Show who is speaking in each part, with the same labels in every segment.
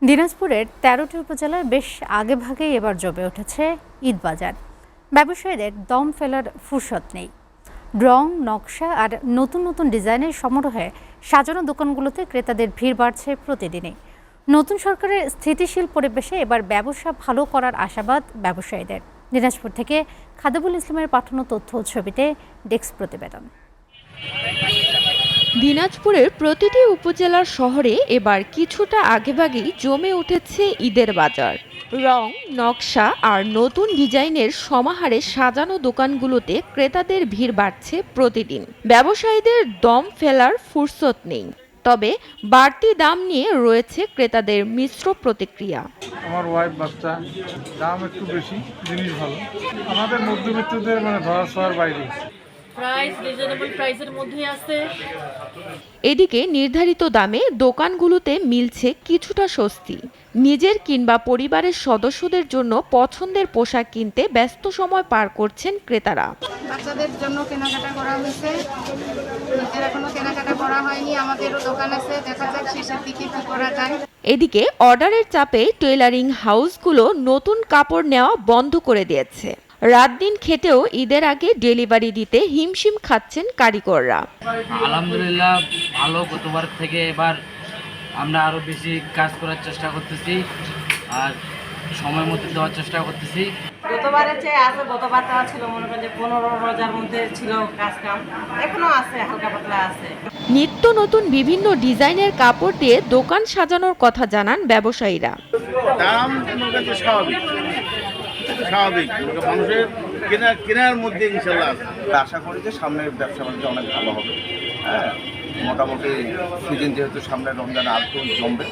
Speaker 1: দিনাজপুরের ১৩টি উপজেলার বেশ আগেভাগেই এবার জমে উঠেছে ঈদ বাজার। ব্যবসায়ীদের দম ফেলার ফুরসত নেই। রং, নকশা আর নতুন নতুন ডিজাইনের সমারোহে সাজানো দোকানগুলোতে ক্রেতাদের ভিড় বাড়ছে প্রতিদিনই। নতুন সরকারের স্থিতিশীল পরিবেশে এবার ব্যবসা ভালো করার আশাবাদ ব্যবসায়ীদের। দিনাজপুর থেকে খাদেবুল ইসলামের পাঠানো তথ্য ও ছবিতে ডেস্ক প্রতিবেদন।
Speaker 2: দিনাজপুরের প্রতিটি উপজেলার শহরে এবার কিছুটা আগেভাগেই জমে উঠেছে ঈদের বাজার। রং, নকশা আর নতুন ডিজাইনের সমাহারে সাজানো দোকানগুলোতে ক্রেতাদের ভিড় বাড়ছে প্রতিদিন। ব্যবসায়ীদের দম ফেলার ফুরসত নেই, তবে বাড়তি দাম নিয়ে রয়েছে ক্রেতাদের মিশ্র প্রতিক্রিয়া।
Speaker 3: আমার ওয়াইফ, বাচ্চা, দাম একটু বেশি, জিনিস ভালো। আমাদের মধ্যবিত্তদের ধরা ছোঁয়ার বাইরে।
Speaker 4: প্রাইস রিজনেবল প্রাইসের মধ্যে আছে।
Speaker 2: এদিকে নির্ধারিত দামে দোকানগুলোতে মিলছে কিছুটা স্বস্তি। নিজের কিংবা পরিবারের সদস্যদের জন্য পছন্দের পোশাক কিনতে ব্যস্ত সময় পার করছেন ক্রেতারা।
Speaker 5: বাচ্চাদের জন্য কেনাকাটা করা হয়েছে, নিজের এখনো কেনাকাটা করা হয়নি। আমাদেরও দোকান আছে, দেখা যাক শেষের দিকে কি করা যায়।
Speaker 2: এদিকে অর্ডারের চাপে টেইলারিং হাউসগুলো নতুন কাপড় নেওয়া বন্ধ করে দিয়েছে। রাত দিন খেটেও ঈদের আগে ডেলিভারি দিতে হিমশিম খাচ্ছেন কারিগররা।
Speaker 6: আলহামদুলিল্লাহ ভালো, গতবার থেকে এবার আমরা আরো বেশি কাজ করার চেষ্টা করতেছি আর সময় মতো দেওয়ার চেষ্টা করতেছি।
Speaker 4: গতবারের চেয়ে আছে, গতবারটা ছিল মনে করেন যে 15 রোজার মধ্যে ছিল কাজ কাম, এখনো আছে, হালকা পাতলা আছে।
Speaker 2: নিত্য নতুন বিভিন্ন ডিজাইনের কাপড় দিয়ে দোকান সাজানোর কথা জানান ব্যবসায়ীরা।
Speaker 7: দাম স্বাভাবিক, মানুষের কেনার মধ্যে ইনশাল্লাহ আশা করি যে সামনের ব্যবসা বাণিজ্য অনেক ভালো হবে। হ্যাঁ, মোটামুটি সিজন যেহেতু সামনে রমজান আর তো জমবে,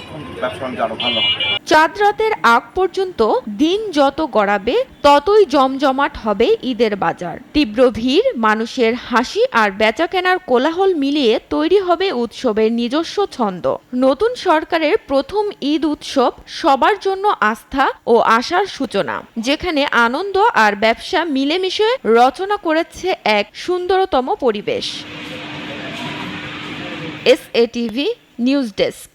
Speaker 7: ব্যবসা বাণিজ্য আরো ভালো হবে।
Speaker 2: চাঁদ রাতের আগ পর্যন্ত দিন যত গড়াবে ততই জমজমাট হবে ঈদের বাজার। তীব্র ভিড়, মানুষের হাসি আর বেচাকেনার কোলাহল মিলিয়ে তৈরি হবে উৎসবের নিজস্ব ছন্দ। নতুন সরকারের প্রথম ঈদ উৎসব সবার জন্য আস্থা ও আশার সূচনা, যেখানে আনন্দ আর ব্যবসা মিলেমিশে রচনা করেছে এক সুন্দরতম পরিবেশ। SATV news desk.